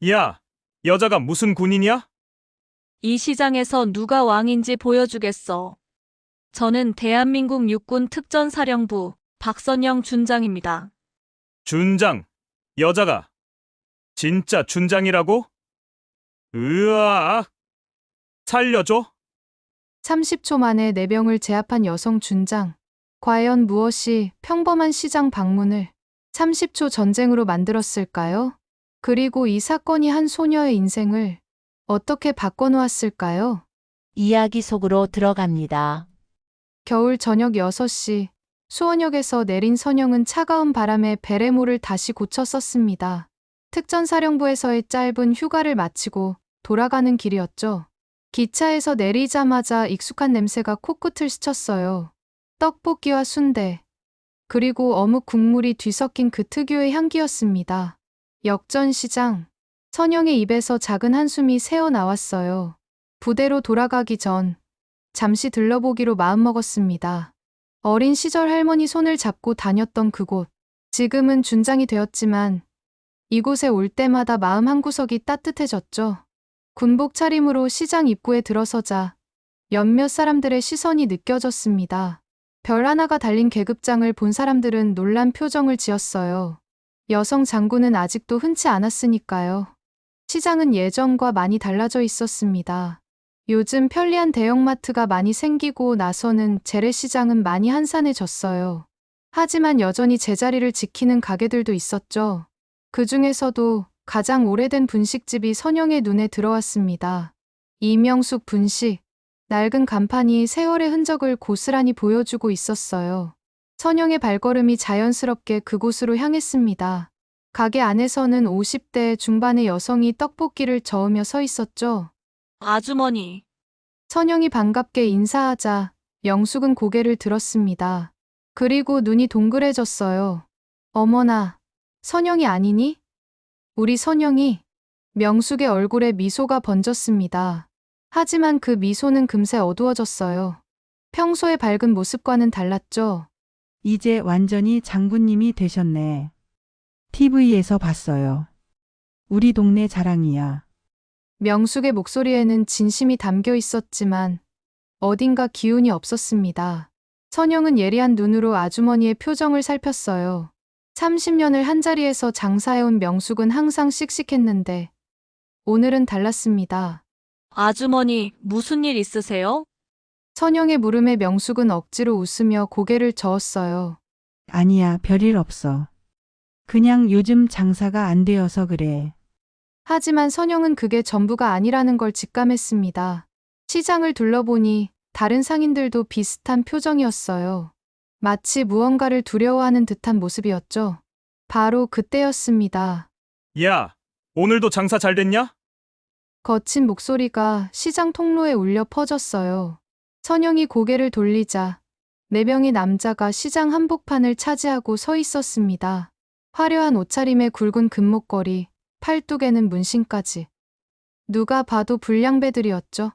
야, 여자가 무슨 군인이야? 이 시장에서 누가 왕인지 보여주겠어. 저는 대한민국 육군 특전사령부 박선영 준장입니다. 준장, 여자가. 진짜 준장이라고? 으아, 살려줘? 30초 만에 4명을 제압한 여성 준장. 과연 무엇이 평범한 시장 방문을 30초 전쟁으로 만들었을까요? 그리고 이 사건이 한 소녀의 인생을 어떻게 바꿔놓았을까요? 이야기 속으로 들어갑니다. 겨울 저녁 6시 수원역에서 내린 선영은 차가운 바람에 베레모를 다시 고쳐 썼습니다. 특전사령부에서의 짧은 휴가를 마치고 돌아가는 길이었죠. 기차에서 내리자마자 익숙한 냄새가 코끝을 스쳤어요. 떡볶이와 순대, 그리고 어묵 국물이 뒤섞인 그 특유의 향기였습니다. 역전시장. 선영의 입에서 작은 한숨이 새어 나왔어요. 부대로 돌아가기 전 잠시 들러보기로 마음먹었습니다. 어린 시절 할머니 손을 잡고 다녔던 그곳. 지금은 준장이 되었지만 이곳에 올 때마다 마음 한구석이 따뜻해졌죠. 군복 차림으로 시장 입구에 들어서자 몇몇 사람들의 시선이 느껴졌습니다. 별 하나가 달린 계급장을 본 사람들은 놀란 표정을 지었어요. 여성 장군은 아직도 흔치 않았으니까요. 시장은 예전과 많이 달라져 있었습니다. 요즘 편리한 대형마트가 많이 생기고 나서는 재래시장은 많이 한산해졌어요. 하지만 여전히 제자리를 지키는 가게들도 있었죠. 그 중에서도 가장 오래된 분식집이 선영의 눈에 들어왔습니다. 이명숙 분식. 낡은 간판이 세월의 흔적을 고스란히 보여주고 있었어요. 선영의 발걸음이 자연스럽게 그곳으로 향했습니다. 가게 안에서는 50대 중반의 여성이 떡볶이를 저으며 서 있었죠. 아주머니, 선영이 반갑게 인사하자 명숙은 고개를 들었습니다. 그리고 눈이 동그래졌어요. 어머나, 선영이 아니니? 우리 선영이. 명숙의 얼굴에 미소가 번졌습니다. 하지만 그 미소는 금세 어두워졌어요. 평소의 밝은 모습과는 달랐죠. 이제 완전히 장군님이 되셨네. TV에서 봤어요. 우리 동네 자랑이야. 명숙의 목소리에는 진심이 담겨 있었지만 어딘가 기운이 없었습니다. 선영은 예리한 눈으로 아주머니의 표정을 살폈어요. 30년을 한자리에서 장사해온 명숙은 항상 씩씩했는데 오늘은 달랐습니다. 아주머니, 무슨 일 있으세요? 선영의 물음에 명숙은 억지로 웃으며 고개를 저었어요. 아니야, 별일 없어. 그냥 요즘 장사가 안 되어서 그래. 하지만 선영은 그게 전부가 아니라는 걸 직감했습니다. 시장을 둘러보니 다른 상인들도 비슷한 표정이었어요. 마치 무언가를 두려워하는 듯한 모습이었죠. 바로 그때였습니다. 야, 오늘도 장사 잘 됐냐? 거친 목소리가 시장 통로에 울려 퍼졌어요. 선영이 고개를 돌리자 4명의 남자가 시장 한복판을 차지하고 서 있었습니다. 화려한 옷차림에 굵은 금목걸이, 팔뚝에는 문신까지. 누가 봐도 불량배들이었죠.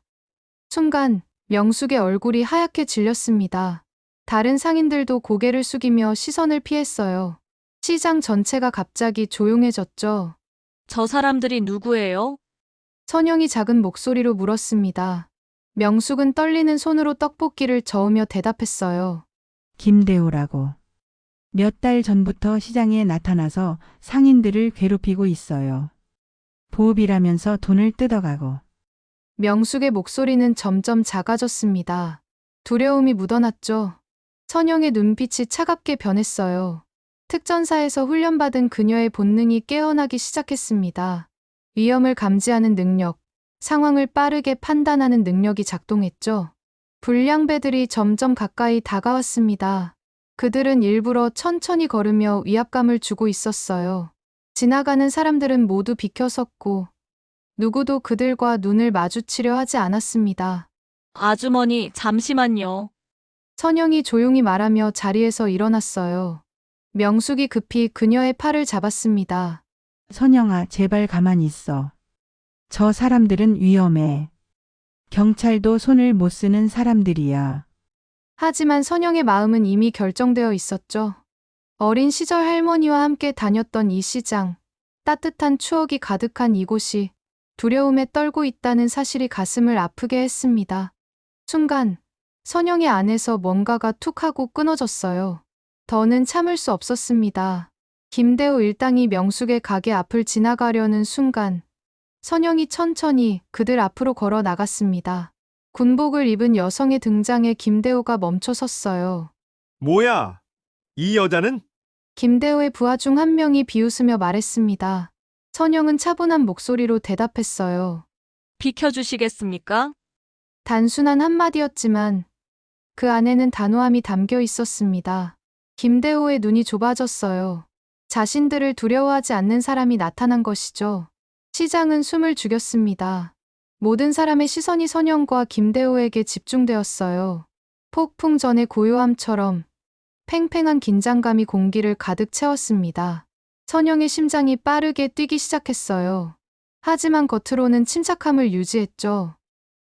순간 명숙의 얼굴이 하얗게 질렸습니다. 다른 상인들도 고개를 숙이며 시선을 피했어요. 시장 전체가 갑자기 조용해졌죠. 저 사람들이 누구예요? 선영이 작은 목소리로 물었습니다. 명숙은 떨리는 손으로 떡볶이를 저으며 대답했어요. 김대호라고. 몇 달 전부터 시장에 나타나서 상인들을 괴롭히고 있어요. 보업이라면서 돈을 뜯어가고. 명숙의 목소리는 점점 작아졌습니다. 두려움이 묻어났죠. 선영의 눈빛이 차갑게 변했어요. 특전사에서 훈련받은 그녀의 본능이 깨어나기 시작했습니다. 위험을 감지하는 능력, 상황을 빠르게 판단하는 능력이 작동했죠. 불량배들이 점점 가까이 다가왔습니다. 그들은 일부러 천천히 걸으며 위압감을 주고 있었어요. 지나가는 사람들은 모두 비켜섰고 누구도 그들과 눈을 마주치려 하지 않았습니다. 아주머니, 잠시만요. 선영이 조용히 말하며 자리에서 일어났어요. 명숙이 급히 그녀의 팔을 잡았습니다. 선영아, 제발 가만히 있어. 저 사람들은 위험해. 경찰도 손을 못 쓰는 사람들이야. 하지만 선영의 마음은 이미 결정되어 있었죠. 어린 시절 할머니와 함께 다녔던 이 시장, 따뜻한 추억이 가득한 이곳이 두려움에 떨고 있다는 사실이 가슴을 아프게 했습니다. 순간 선영의 안에서 뭔가가 툭 하고 끊어졌어요. 더는 참을 수 없었습니다. 김대호 일당이 명숙의 가게 앞을 지나가려는 순간 선영이 천천히 그들 앞으로 걸어 나갔습니다. 군복을 입은 여성의 등장에 김대호가 멈춰 섰어요. 뭐야? 이 여자는? 김대호의 부하 중 한 명이 비웃으며 말했습니다. 선영은 차분한 목소리로 대답했어요. 비켜주시겠습니까? 단순한 한마디였지만 그 안에는 단호함이 담겨 있었습니다. 김대호의 눈이 좁아졌어요. 자신들을 두려워하지 않는 사람이 나타난 것이죠. 시장은 숨을 죽였습니다. 모든 사람의 시선이 선영과 김대호에게 집중되었어요. 폭풍 전의 고요함처럼 팽팽한 긴장감이 공기를 가득 채웠습니다. 선영의 심장이 빠르게 뛰기 시작했어요. 하지만 겉으로는 침착함을 유지했죠.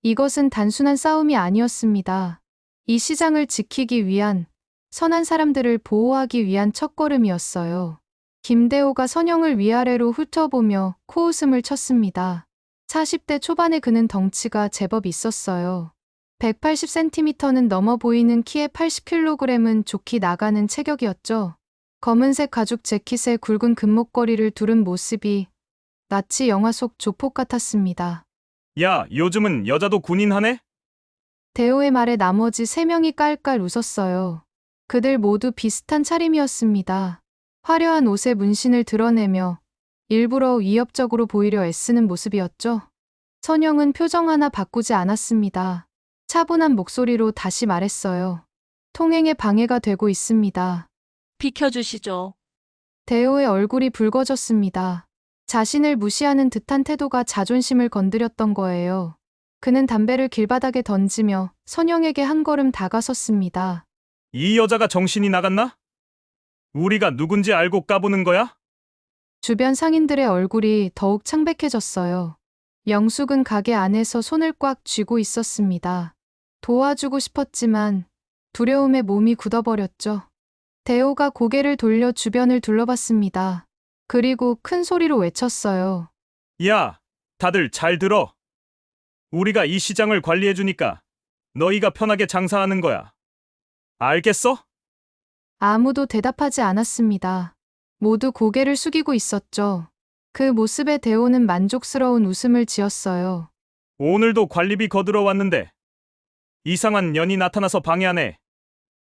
이것은 단순한 싸움이 아니었습니다. 이 시장을 지키기 위한, 선한 사람들을 보호하기 위한 첫걸음이었어요. 김대호가 선영을 위아래로 훑어보며 코웃음을 쳤습니다. 40대 초반의 그는 덩치가 제법 있었어요. 180cm는 넘어 보이는 키에 80kg은 좋게 나가는 체격이었죠. 검은색 가죽 재킷에 굵은 금목걸이를 두른 모습이 마치 영화 속 조폭 같았습니다. 야, 요즘은 여자도 군인하네? 대호의 말에 나머지 3명이 깔깔 웃었어요. 그들 모두 비슷한 차림이었습니다. 화려한 옷에 문신을 드러내며 일부러 위협적으로 보이려 애쓰는 모습이었죠. 선영은 표정 하나 바꾸지 않았습니다. 차분한 목소리로 다시 말했어요. 통행에 방해가 되고 있습니다. 비켜주시죠. 대호의 얼굴이 붉어졌습니다. 자신을 무시하는 듯한 태도가 자존심을 건드렸던 거예요. 그는 담배를 길바닥에 던지며 선영에게 한 걸음 다가섰습니다. 이 여자가 정신이 나갔나? 우리가 누군지 알고 까부는 거야? 주변 상인들의 얼굴이 더욱 창백해졌어요. 영숙은 가게 안에서 손을 꽉 쥐고 있었습니다. 도와주고 싶었지만 두려움에 몸이 굳어버렸죠. 대호가 고개를 돌려 주변을 둘러봤습니다. 그리고 큰 소리로 외쳤어요. 야, 다들 잘 들어. 우리가 이 시장을 관리해주니까 너희가 편하게 장사하는 거야. 알겠어? 아무도 대답하지 않았습니다. 모두 고개를 숙이고 있었죠. 그 모습에 대호는 만족스러운 웃음을 지었어요. 오늘도 관리비 거들어 왔는데 이상한 년이 나타나서 방해하네.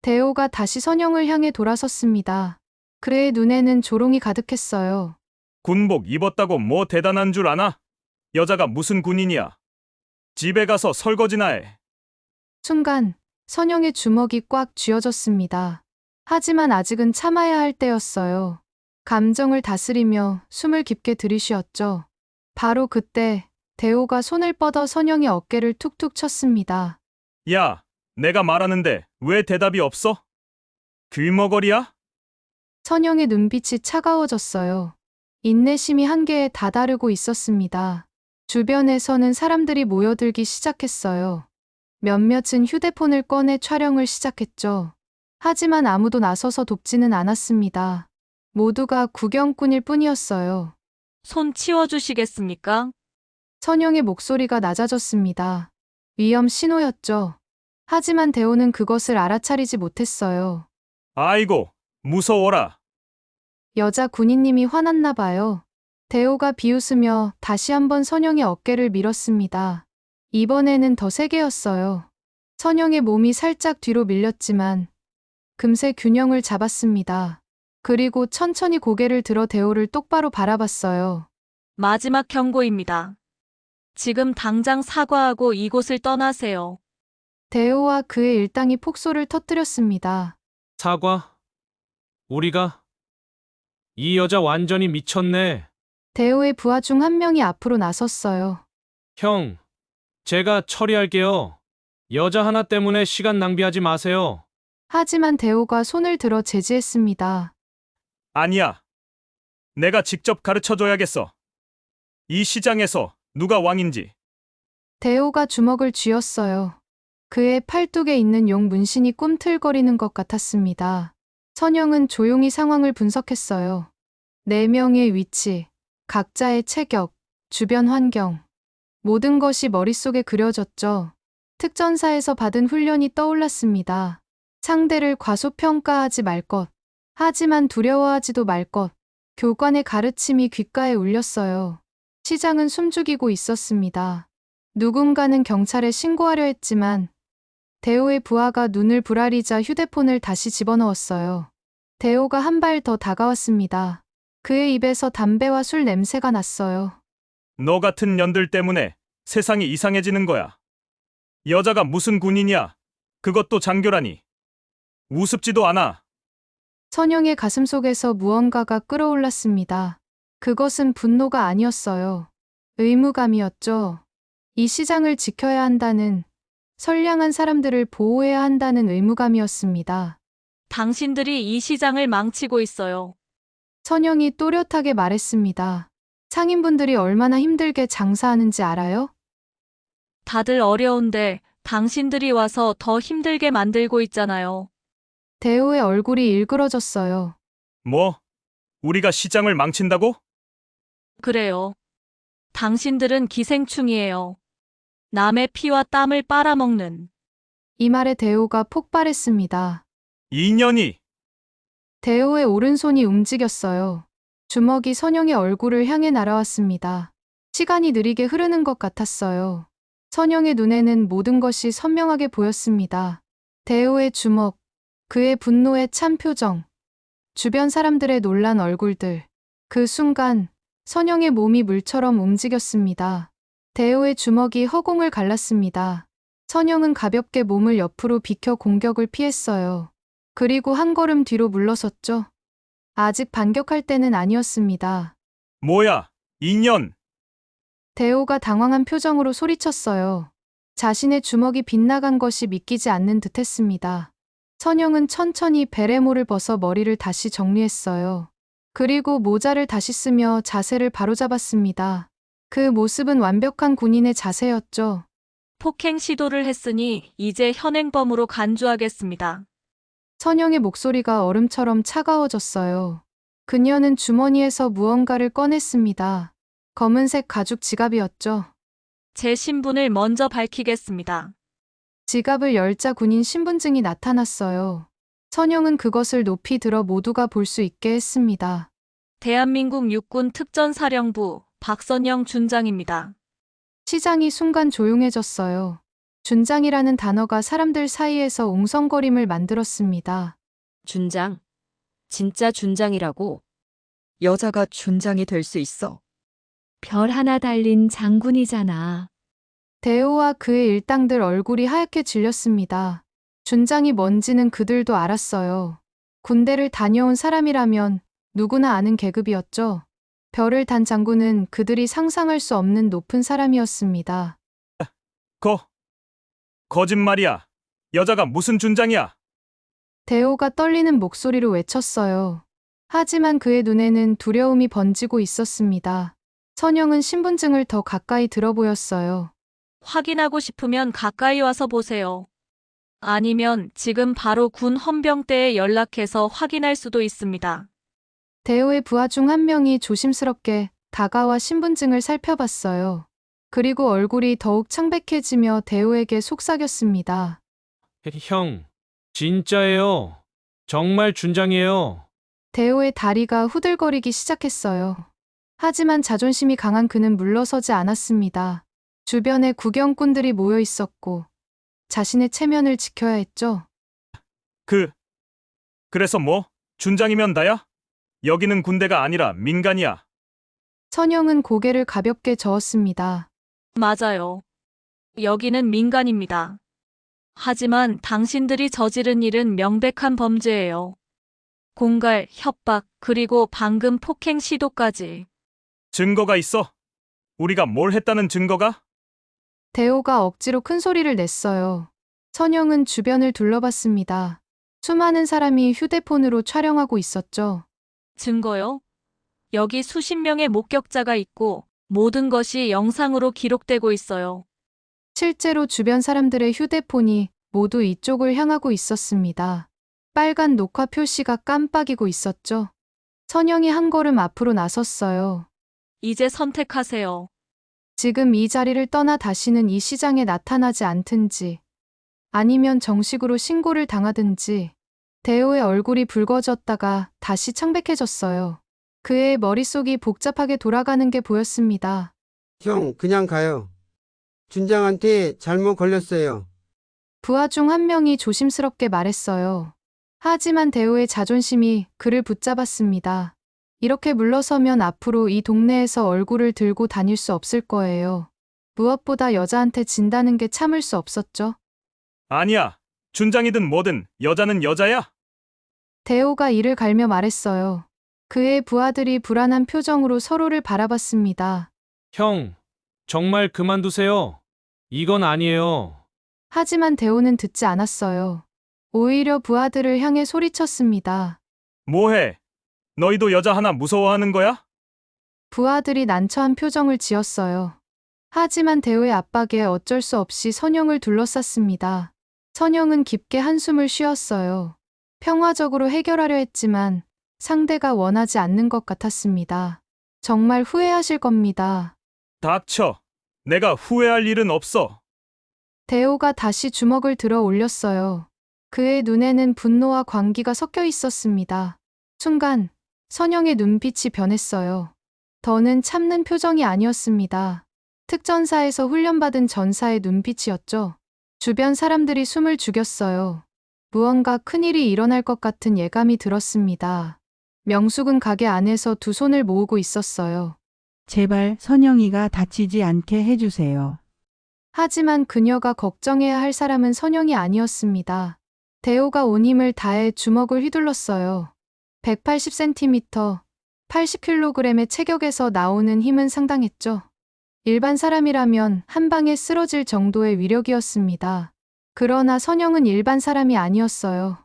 대호가 다시 선영을 향해 돌아섰습니다. 그의 눈에는 조롱이 가득했어요. 군복 입었다고 뭐 대단한 줄 아나? 여자가 무슨 군인이야. 집에 가서 설거지나 해. 순간 선영의 주먹이 꽉 쥐어졌습니다. 하지만 아직은 참아야 할 때였어요. 감정을 다스리며 숨을 깊게 들이쉬었죠. 바로 그때 대호가 손을 뻗어 선영의 어깨를 툭툭 쳤습니다. 야, 내가 말하는데 왜 대답이 없어? 귀머거리야? 선영의 눈빛이 차가워졌어요. 인내심이 한계에 다다르고 있었습니다. 주변에서는 사람들이 모여들기 시작했어요. 몇몇은 휴대폰을 꺼내 촬영을 시작했죠. 하지만 아무도 나서서 돕지는 않았습니다. 모두가 구경꾼일 뿐이었어요. 손 치워주시겠습니까? 선영의 목소리가 낮아졌습니다. 위험 신호였죠. 하지만 대호는 그것을 알아차리지 못했어요. 아이고, 무서워라. 여자 군인님이 화났나 봐요. 대호가 비웃으며 다시 한번 선영의 어깨를 밀었습니다. 이번에는 더 세게였어요. 선영의 몸이 살짝 뒤로 밀렸지만 금세 균형을 잡았습니다. 그리고 천천히 고개를 들어 대호를 똑바로 바라봤어요. 마지막 경고입니다. 지금 당장 사과하고 이곳을 떠나세요. 대호와 그의 일당이 폭소를 터뜨렸습니다. 사과? 우리가? 이 여자 완전히 미쳤네. 대호의 부하 중 한 명이 앞으로 나섰어요. 형, 제가 처리할게요. 여자 하나 때문에 시간 낭비하지 마세요. 하지만 대호가 손을 들어 제지했습니다. 아니야. 내가 직접 가르쳐줘야겠어. 이 시장에서 누가 왕인지. 대호가 주먹을 쥐었어요. 그의 팔뚝에 있는 용 문신이 꿈틀거리는 것 같았습니다. 선영은 조용히 상황을 분석했어요. 4명의 위치, 각자의 체격, 주변 환경, 모든 것이 머릿속에 그려졌죠. 특전사에서 받은 훈련이 떠올랐습니다. 상대를 과소평가하지 말 것. 하지만 두려워하지도 말 것. 교관의 가르침이 귓가에 울렸어요. 시장은 숨죽이고 있었습니다. 누군가는 경찰에 신고하려 했지만 대호의 부하가 눈을 부라리자 휴대폰을 다시 집어넣었어요. 대호가 한 발 더 다가왔습니다. 그의 입에서 담배와 술 냄새가 났어요. 너 같은 년들 때문에 세상이 이상해지는 거야. 여자가 무슨 군인이야? 그것도 장교라니. 우습지도 않아. 선영의 가슴속에서 무언가가 끓어올랐습니다. 그것은 분노가 아니었어요. 의무감이었죠. 이 시장을 지켜야 한다는, 선량한 사람들을 보호해야 한다는 의무감이었습니다. 당신들이 이 시장을 망치고 있어요. 선영이 또렷하게 말했습니다. 상인분들이 얼마나 힘들게 장사하는지 알아요? 다들 어려운데 당신들이 와서 더 힘들게 만들고 있잖아요. 대호의 얼굴이 일그러졌어요. 뭐? 우리가 시장을 망친다고? 그래요. 당신들은 기생충이에요. 남의 피와 땀을 빨아먹는. 이 말에 대호가 폭발했습니다. 인연이. 대호의 오른손이 움직였어요. 주먹이 선영의 얼굴을 향해 날아왔습니다. 시간이 느리게 흐르는 것 같았어요. 선영의 눈에는 모든 것이 선명하게 보였습니다. 대호의 주먹, 그의 분노의 찬 표정, 주변 사람들의 놀란 얼굴들. 그 순간 선영의 몸이 물처럼 움직였습니다. 대호의 주먹이 허공을 갈랐습니다. 선영은 가볍게 몸을 옆으로 비켜 공격을 피했어요. 그리고 한 걸음 뒤로 물러섰죠. 아직 반격할 때는 아니었습니다. 뭐야? 인연. 대호가 당황한 표정으로 소리쳤어요. 자신의 주먹이 빗나간 것이 믿기지 않는 듯 했습니다. 선영은 천천히 베레모를 벗어 머리를 다시 정리했어요. 그리고 모자를 다시 쓰며 자세를 바로잡았습니다. 그 모습은 완벽한 군인의 자세였죠. 폭행 시도를 했으니 이제 현행범으로 간주하겠습니다. 선영의 목소리가 얼음처럼 차가워졌어요. 그녀는 주머니에서 무언가를 꺼냈습니다. 검은색 가죽 지갑이었죠. 제 신분을 먼저 밝히겠습니다. 지갑을 열자 군인 신분증이 나타났어요. 선영은 그것을 높이 들어 모두가 볼 수 있게 했습니다. 대한민국 육군 특전사령부 박선영 준장입니다. 시장이 순간 조용해졌어요. 준장이라는 단어가 사람들 사이에서 웅성거림을 만들었습니다. 준장. 진짜 준장이라고. 여자가 준장이 될 수 있어. 별 하나 달린 장군이잖아. 대호와 그의 일당들 얼굴이 하얗게 질렸습니다. 준장이 뭔지는 그들도 알았어요. 군대를 다녀온 사람이라면 누구나 아는 계급이었죠. 별을 단 장군은 그들이 상상할 수 없는 높은 사람이었습니다. 거짓말이야. 여자가 무슨 준장이야? 대호가 떨리는 목소리로 외쳤어요. 하지만 그의 눈에는 두려움이 번지고 있었습니다. 선영은 신분증을 더 가까이 들어 보였어요. 확인하고 싶으면 가까이 와서 보세요. 아니면 지금 바로 군 헌병대에 연락해서 확인할 수도 있습니다. 대호의 부하 중 한 명이 조심스럽게 다가와 신분증을 살펴봤어요. 그리고 얼굴이 더욱 창백해지며 대호에게 속삭였습니다. 형, 진짜예요. 정말 준장이에요. 대호의 다리가 후들거리기 시작했어요. 하지만 자존심이 강한 그는 물러서지 않았습니다. 주변에 구경꾼들이 모여 있었고 자신의 체면을 지켜야 했죠. 그래서 뭐? 준장이면 다야? 여기는 군대가 아니라 민간이야. 선영은 고개를 가볍게 저었습니다. 맞아요. 여기는 민간입니다. 하지만 당신들이 저지른 일은 명백한 범죄예요. 공갈, 협박, 그리고 방금 폭행 시도까지. 증거가 있어? 우리가 뭘 했다는 증거가? 대호가 억지로 큰 소리를 냈어요. 선영은 주변을 둘러봤습니다. 수많은 사람이 휴대폰으로 촬영하고 있었죠. 증거요? 여기 수십 명의 목격자가 있고 모든 것이 영상으로 기록되고 있어요. 실제로 주변 사람들의 휴대폰이 모두 이쪽을 향하고 있었습니다. 빨간 녹화 표시가 깜빡이고 있었죠. 선영이 한 걸음 앞으로 나섰어요. 이제 선택하세요. 지금 이 자리를 떠나 다시는 이 시장에 나타나지 않든지, 아니면 정식으로 신고를 당하든지. 대호의 얼굴이 붉어졌다가 다시 창백해졌어요. 그의 머릿속이 복잡하게 돌아가는 게 보였습니다. 형, 그냥 가요. 준장한테 잘못 걸렸어요. 부하 중 한 명이 조심스럽게 말했어요. 하지만 대호의 자존심이 그를 붙잡았습니다. 이렇게 물러서면 앞으로 이 동네에서 얼굴을 들고 다닐 수 없을 거예요. 무엇보다 여자한테 진다는 게 참을 수 없었죠. 아니야. 준장이든 뭐든 여자는 여자야. 대호가 이를 갈며 말했어요. 그의 부하들이 불안한 표정으로 서로를 바라봤습니다. 형, 정말 그만두세요. 이건 아니에요. 하지만 대호는 듣지 않았어요. 오히려 부하들을 향해 소리쳤습니다. 뭐해? 너희도 여자 하나 무서워하는 거야? 부하들이 난처한 표정을 지었어요. 하지만 대호의 압박에 어쩔 수 없이 선영을 둘러쌌습니다. 선영은 깊게 한숨을 쉬었어요. 평화적으로 해결하려 했지만 상대가 원하지 않는 것 같았습니다. 정말 후회하실 겁니다. 닥쳐. 내가 후회할 일은 없어. 대호가 다시 주먹을 들어 올렸어요. 그의 눈에는 분노와 광기가 섞여 있었습니다. 순간 선영의 눈빛이 변했어요. 더는 참는 표정이 아니었습니다. 특전사에서 훈련받은 전사의 눈빛이었죠. 주변 사람들이 숨을 죽였어요. 무언가 큰일이 일어날 것 같은 예감이 들었습니다. 명숙은 가게 안에서 두 손을 모으고 있었어요. 제발 선영이가 다치지 않게 해주세요. 하지만 그녀가 걱정해야 할 사람은 선영이 아니었습니다. 대호가 온 힘을 다해 주먹을 휘둘렀어요. 180cm, 80kg의 체격에서 나오는 힘은 상당했죠. 일반 사람이라면 한 방에 쓰러질 정도의 위력이었습니다. 그러나 선영은 일반 사람이 아니었어요.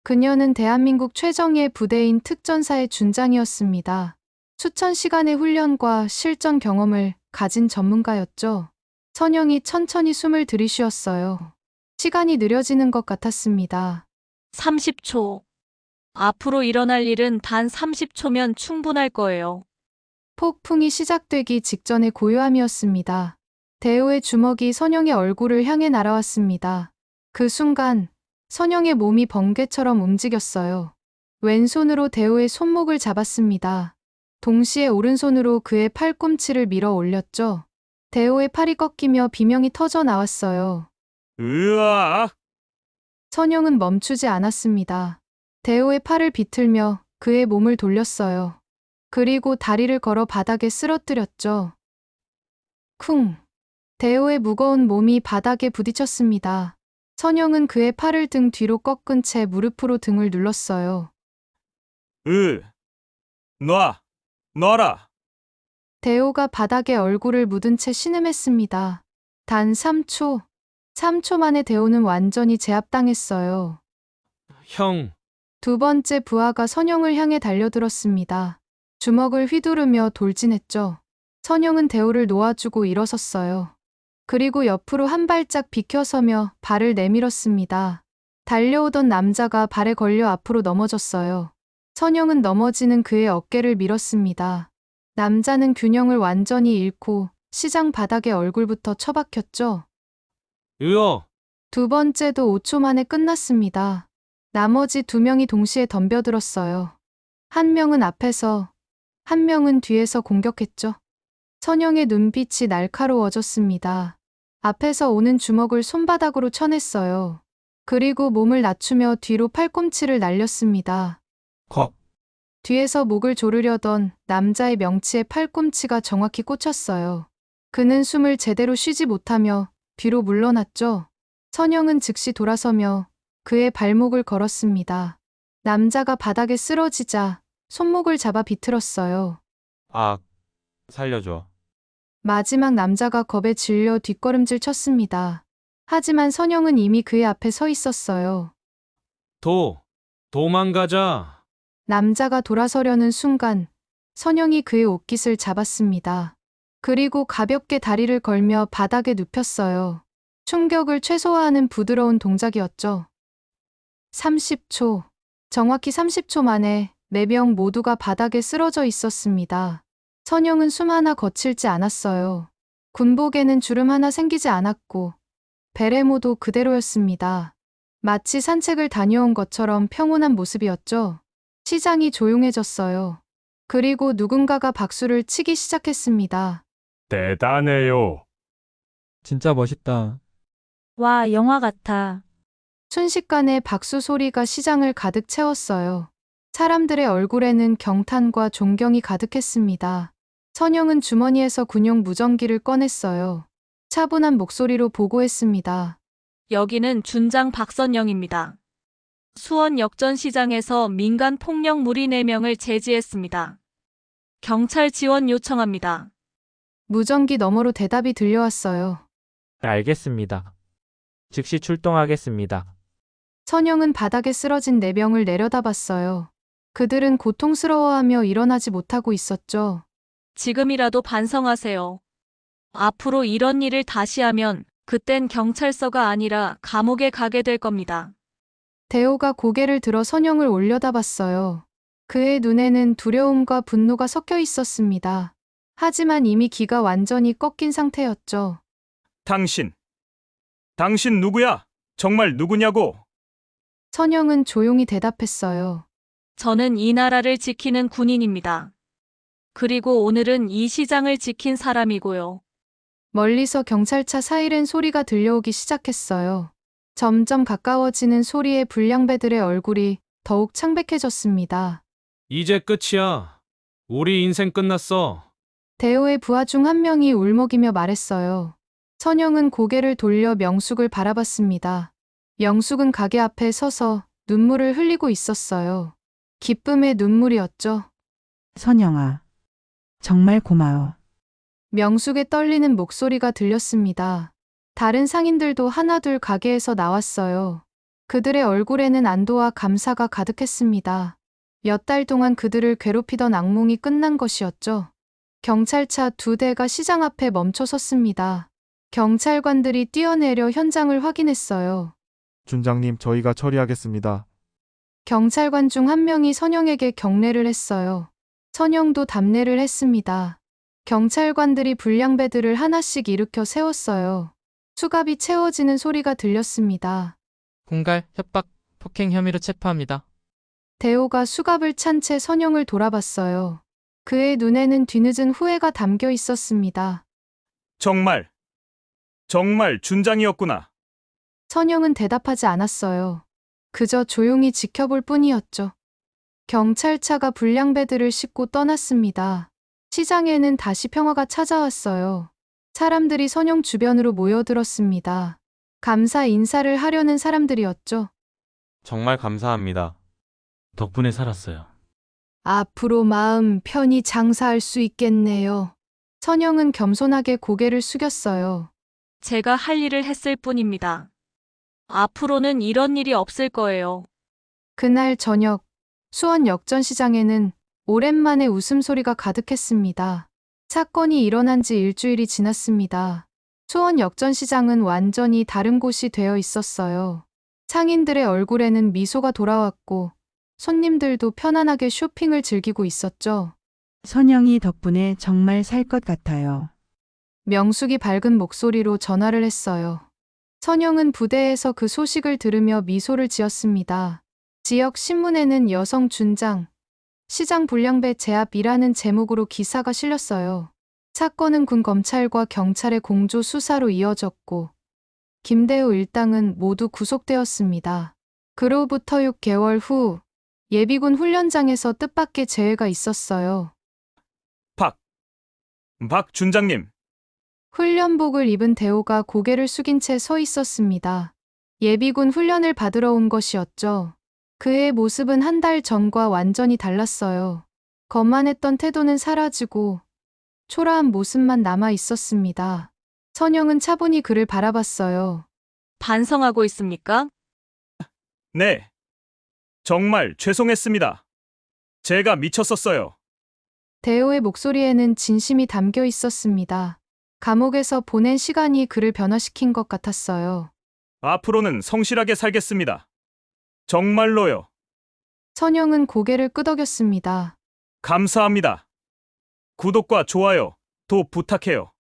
그녀는 대한민국 최정예 부대인 특전사의 준장이었습니다. 수천 시간의 훈련과 실전 경험을 가진 전문가였죠. 선영이 천천히 숨을 들이쉬었어요. 시간이 느려지는 것 같았습니다. 30초. 앞으로 일어날 일은 단 30초면 충분할 거예요. 폭풍이 시작되기 직전의 고요함이었습니다. 대호의 주먹이 선영의 얼굴을 향해 날아왔습니다. 그 순간 선영의 몸이 번개처럼 움직였어요. 왼손으로 대호의 손목을 잡았습니다. 동시에 오른손으로 그의 팔꿈치를 밀어 올렸죠. 대호의 팔이 꺾이며 비명이 터져 나왔어요. 으악! 선영은 멈추지 않았습니다. 대호의 팔을 비틀며 그의 몸을 돌렸어요. 그리고 다리를 걸어 바닥에 쓰러뜨렸죠. 쿵! 대호의 무거운 몸이 바닥에 부딪혔습니다. 선영은 그의 팔을 등 뒤로 꺾은 채 무릎으로 등을 눌렀어요. 놔라. 대호가 바닥에 얼굴을 묻은 채 신음했습니다. 단 3초 만에 대호는 완전히 제압당했어요. 형, 두 번째 부하가 선영을 향해 달려들었습니다. 주먹을 휘두르며 돌진했죠. 선영은 대호를 놓아주고 일어섰어요. 그리고 옆으로 한 발짝 비켜서며 발을 내밀었습니다. 달려오던 남자가 발에 걸려 앞으로 넘어졌어요. 선영은 넘어지는 그의 어깨를 밀었습니다. 남자는 균형을 완전히 잃고 시장 바닥에 얼굴부터 처박혔죠. 두 번째도 5초 만에 끝났습니다. 나머지 두 명이 동시에 덤벼들었어요. 한 명은 앞에서, 한 명은 뒤에서 공격했죠. 선영의 눈빛이 날카로워졌습니다. 앞에서 오는 주먹을 손바닥으로 쳐냈어요. 그리고 몸을 낮추며 뒤로 팔꿈치를 날렸습니다. 뒤에서 목을 조르려던 남자의 명치에 팔꿈치가 정확히 꽂혔어요. 그는 숨을 제대로 쉬지 못하며 뒤로 물러났죠. 선영은 즉시 돌아서며 그의 발목을 걸었습니다. 남자가 바닥에 쓰러지자 손목을 잡아 비틀었어요. 살려줘. 마지막 남자가 겁에 질려 뒷걸음질 쳤습니다. 하지만 선영은 이미 그의 앞에 서 있었어요. 도망가자. 남자가 돌아서려는 순간 선영이 그의 옷깃을 잡았습니다. 그리고 가볍게 다리를 걸며 바닥에 눕혔어요. 충격을 최소화하는 부드러운 동작이었죠. 30초. 정확히 30초 만에 4명 모두가 바닥에 쓰러져 있었습니다. 선영은 숨 하나 거칠지 않았어요. 군복에는 주름 하나 생기지 않았고 베레모도 그대로였습니다. 마치 산책을 다녀온 것처럼 평온한 모습이었죠. 시장이 조용해졌어요. 그리고 누군가가 박수를 치기 시작했습니다. 대단해요. 진짜 멋있다. 와, 영화 같아. 순식간에 박수 소리가 시장을 가득 채웠어요. 사람들의 얼굴에는 경탄과 존경이 가득했습니다. 선영은 주머니에서 군용 무전기를 꺼냈어요. 차분한 목소리로 보고했습니다. 여기는 준장 박선영입니다. 수원 역전시장에서 민간 폭력 무리 4명을 제지했습니다. 경찰 지원 요청합니다. 무전기 너머로 대답이 들려왔어요. 알겠습니다. 즉시 출동하겠습니다. 선영은 바닥에 쓰러진 4명을 내려다봤어요. 그들은 고통스러워하며 일어나지 못하고 있었죠. 지금이라도 반성하세요. 앞으로 이런 일을 다시 하면 그땐 경찰서가 아니라 감옥에 가게 될 겁니다. 대호가 고개를 들어 선영을 올려다봤어요. 그의 눈에는 두려움과 분노가 섞여 있었습니다. 하지만 이미 기가 완전히 꺾인 상태였죠. 당신 누구야? 정말 누구냐고? 선영은 조용히 대답했어요. 저는 이 나라를 지키는 군인입니다. 그리고 오늘은 이 시장을 지킨 사람이고요. 멀리서 경찰차 사이렌 소리가 들려오기 시작했어요. 점점 가까워지는 소리에 불량배들의 얼굴이 더욱 창백해졌습니다. 이제 끝이야. 우리 인생 끝났어. 대호의 부하 중 한 명이 울먹이며 말했어요. 선영은 고개를 돌려 명숙을 바라봤습니다. 명숙은 가게 앞에 서서 눈물을 흘리고 있었어요. 기쁨의 눈물이었죠. 선영아. 정말 고마워. 명숙의 떨리는 목소리가 들렸습니다. 다른 상인들도 하나둘 가게에서 나왔어요. 그들의 얼굴에는 안도와 감사가 가득했습니다. 몇 달 동안 그들을 괴롭히던 악몽이 끝난 것이었죠. 경찰차 2대가 시장 앞에 멈춰 섰습니다. 경찰관들이 뛰어내려 현장을 확인했어요. 준장님, 저희가 처리하겠습니다. 경찰관 중 한 명이 선영에게 경례를 했어요. 선영도 답례를 했습니다. 경찰관들이 불량배들을 하나씩 일으켜 세웠어요. 수갑이 채워지는 소리가 들렸습니다. 공갈, 협박, 폭행 혐의로 체포합니다. 대호가 수갑을 찬 채 선영을 돌아봤어요. 그의 눈에는 뒤늦은 후회가 담겨 있었습니다. 정말 준장이었구나. 선영은 대답하지 않았어요. 그저 조용히 지켜볼 뿐이었죠. 경찰차가 불량배들을 싣고 떠났습니다. 시장에는 다시 평화가 찾아왔어요. 사람들이 선영 주변으로 모여들었습니다. 감사 인사를 하려는 사람들이었죠. 정말 감사합니다. 덕분에 살았어요. 앞으로 마음 편히 장사할 수 있겠네요. 선영은 겸손하게 고개를 숙였어요. 제가 할 일을 했을 뿐입니다. 앞으로는 이런 일이 없을 거예요. 그날 저녁, 수원 역전시장에는 오랜만에 웃음소리가 가득했습니다. 사건이 일어난 지 일주일이 지났습니다. 수원 역전시장은 완전히 다른 곳이 되어 있었어요. 상인들의 얼굴에는 미소가 돌아왔고 손님들도 편안하게 쇼핑을 즐기고 있었죠. 선영이 덕분에 정말 살 것 같아요. 명숙이 밝은 목소리로 전화를 했어요. 선영은 부대에서 그 소식을 들으며 미소를 지었습니다. 지역 신문에는 여성 준장, 시장 불량배 제압이라는 제목으로 기사가 실렸어요. 사건은 군 검찰과 경찰의 공조 수사로 이어졌고 김대우 일당은 모두 구속되었습니다. 그로부터 6개월 후 예비군 훈련장에서 뜻밖의 재해가 있었어요. 박 준장님. 훈련복을 입은 대호가 고개를 숙인 채 서 있었습니다. 예비군 훈련을 받으러 온 것이었죠. 그의 모습은 한 달 전과 완전히 달랐어요. 거만했던 태도는 사라지고 초라한 모습만 남아 있었습니다. 선영은 차분히 그를 바라봤어요. 반성하고 있습니까? 네. 정말 죄송했습니다. 제가 미쳤었어요. 대호의 목소리에는 진심이 담겨 있었습니다. 감옥에서 보낸 시간이 그를 변화시킨 것 같았어요. 앞으로는 성실하게 살겠습니다. 정말로요. 선영은 고개를 끄덕였습니다. 감사합니다. 구독과 좋아요 도 부탁해요.